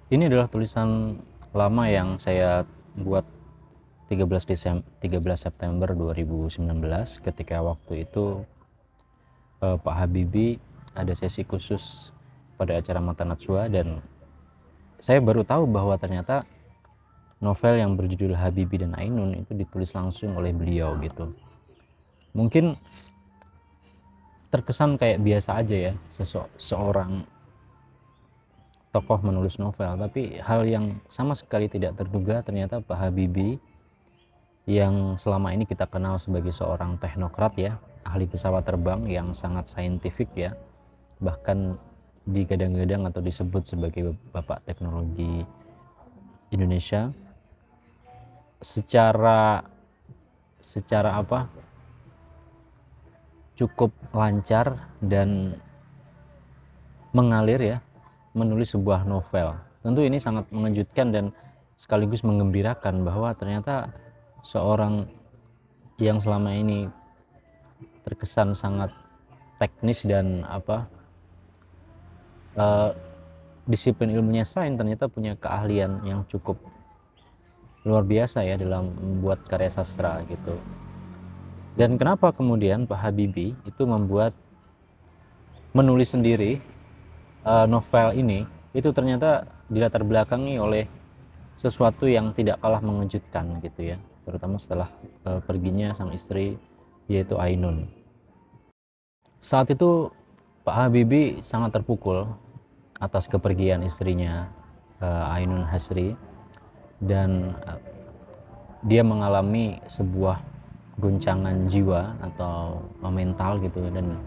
Ini adalah tulisan lama yang saya buat 13 September 2019 ketika waktu itu Pak Habibie ada sesi khusus pada acara Mata Najwa, dan saya baru tahu bahwa ternyata novel yang berjudul Habibie dan Ainun itu ditulis langsung oleh beliau gitu. Mungkin terkesan kayak biasa aja ya, seorang tokoh menulis novel, tapi hal yang sama sekali tidak terduga, ternyata Pak Habibie yang selama ini kita kenal sebagai seorang teknokrat ya, ahli pesawat terbang yang sangat saintifik ya, bahkan digadang-gadang atau disebut sebagai bapak teknologi Indonesia, secara secara apa cukup lancar dan mengalir ya menulis sebuah novel. Tentu ini sangat mengejutkan dan sekaligus menggembirakan bahwa ternyata seorang yang selama ini terkesan sangat teknis dan disiplin ilmunya sains, ternyata punya keahlian yang cukup luar biasa ya dalam membuat karya sastra gitu. Dan kenapa kemudian Pak Habibie itu menulis sendiri novel ini, itu ternyata dilatar belakangi oleh sesuatu yang tidak kalah mengejutkan gitu ya, terutama setelah perginya sang istri yaitu Ainun. Saat itu Pak Habibie sangat terpukul atas kepergian istrinya Ainun Hasri, dan dia mengalami sebuah guncangan jiwa atau mental gitu, dan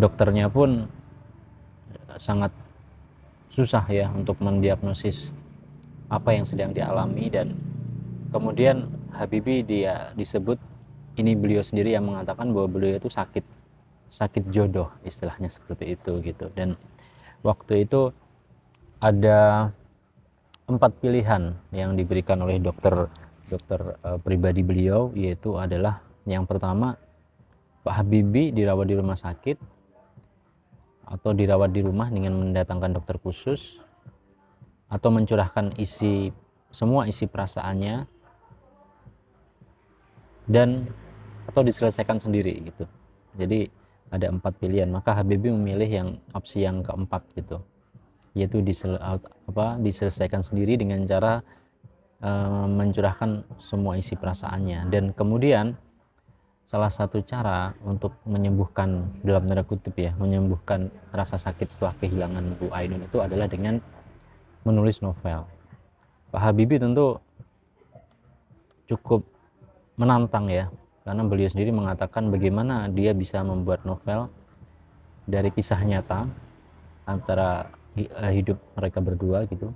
dokternya pun sangat susah ya untuk mendiagnosis apa yang sedang dialami. Dan kemudian Habibie dia disebut, ini beliau sendiri yang mengatakan bahwa beliau itu sakit jodoh, istilahnya seperti itu gitu. Dan waktu itu ada 4 pilihan yang diberikan oleh dokter pribadi beliau, yaitu adalah yang pertama, Pak Habibie dirawat di rumah sakit atau dirawat di rumah dengan mendatangkan dokter khusus, atau mencurahkan semua isi perasaannya dan atau diselesaikan sendiri gitu. Jadi ada 4 pilihan, maka Habibie memilih yang opsi yang keempat gitu, yaitu diselesaikan sendiri dengan cara mencurahkan semua isi perasaannya. Dan kemudian salah satu cara untuk menyembuhkan, dalam tanda kutip ya, menyembuhkan rasa sakit setelah kehilangan Bu Ainun itu adalah dengan menulis novel. Pak Habibie tentu cukup menantang ya, karena beliau sendiri mengatakan bagaimana dia bisa membuat novel dari kisah nyata antara hidup mereka berdua gitu.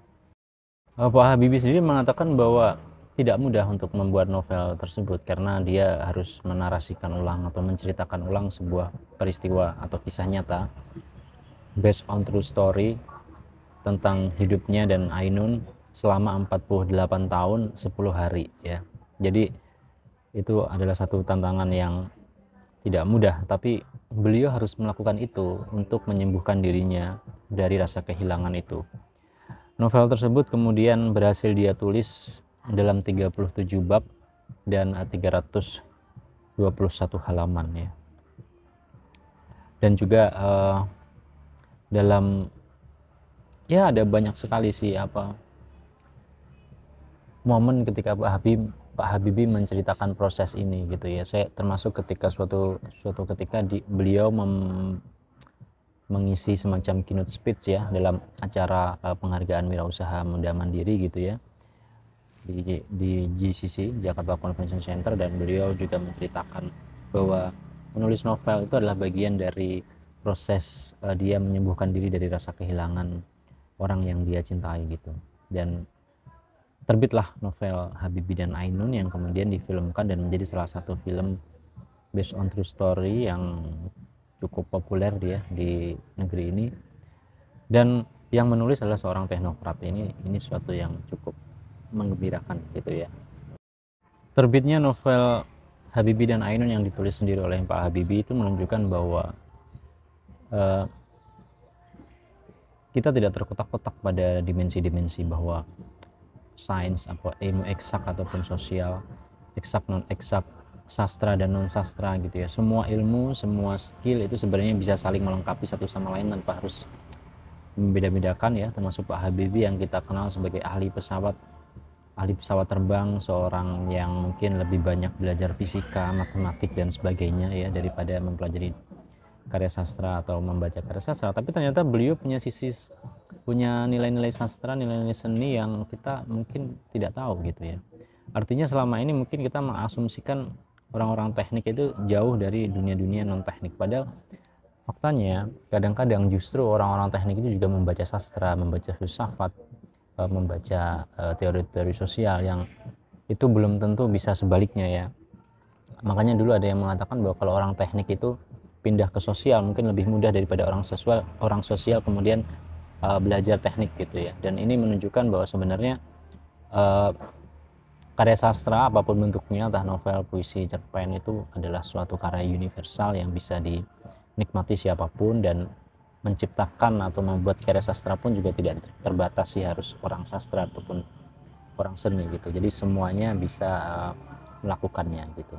Pak Habibie sendiri mengatakan bahwa tidak mudah untuk membuat novel tersebut karena dia harus menarasikan ulang atau menceritakan ulang sebuah peristiwa atau kisah nyata based on true story tentang hidupnya dan Ainun selama 48 tahun 10 hari ya. Jadi itu adalah satu tantangan yang tidak mudah, tapi beliau harus melakukan itu untuk menyembuhkan dirinya dari rasa kehilangan itu. Novel tersebut kemudian berhasil dia tulis dalam 37 bab dan 321 halaman ya. Dan juga dalam ya ada banyak sekali sih momen ketika Pak Habibie menceritakan proses ini gitu ya. Saya termasuk ketika suatu ketika beliau mengisi semacam keynote speech ya dalam acara penghargaan wirausaha muda mandiri gitu ya, di GCC, Jakarta Convention Center, dan beliau juga menceritakan bahwa menulis novel itu adalah bagian dari proses dia menyembuhkan diri dari rasa kehilangan orang yang dia cintai gitu. Dan terbitlah novel Habibie dan Ainun yang kemudian difilmkan dan menjadi salah satu film based on true story yang cukup populer dia di negeri ini. Dan yang menulis adalah seorang teknokrat. Ini suatu yang cukup menggembirakan gitu ya. Terbitnya novel Habibie dan Ainun yang ditulis sendiri oleh Pak Habibie itu menunjukkan bahwa kita tidak terkotak-kotak pada dimensi-dimensi bahwa sains apa ilmu eksak ataupun sosial, eksak non eksak, sastra dan non sastra gitu ya. Semua ilmu, semua skill itu sebenarnya bisa saling melengkapi satu sama lain tanpa harus membeda-bedakan ya, termasuk Pak Habibie yang kita kenal sebagai ahli pesawat terbang, seorang yang mungkin lebih banyak belajar fisika, matematik dan sebagainya ya daripada mempelajari karya sastra atau membaca karya sastra. Tapi ternyata beliau punya nilai-nilai sastra, nilai-nilai seni yang kita mungkin tidak tahu gitu ya. Artinya selama ini mungkin kita mengasumsikan orang-orang teknik itu jauh dari dunia-dunia non teknik, padahal faktanya kadang-kadang justru orang-orang teknik itu juga membaca sastra, membaca filsafat, membaca teori-teori sosial yang itu belum tentu bisa sebaliknya ya. Makanya dulu ada yang mengatakan bahwa kalau orang teknik itu pindah ke sosial mungkin lebih mudah daripada orang sosial kemudian belajar teknik gitu ya. Dan ini menunjukkan bahwa sebenarnya uh, karya sastra apapun bentuknya, entah novel, puisi, cerpen, itu adalah suatu karya universal yang bisa dinikmati siapapun, dan menciptakan atau membuat karya sastra pun juga tidak terbatas sih harus orang sastra ataupun orang seni gitu. Jadi semuanya bisa melakukannya gitu.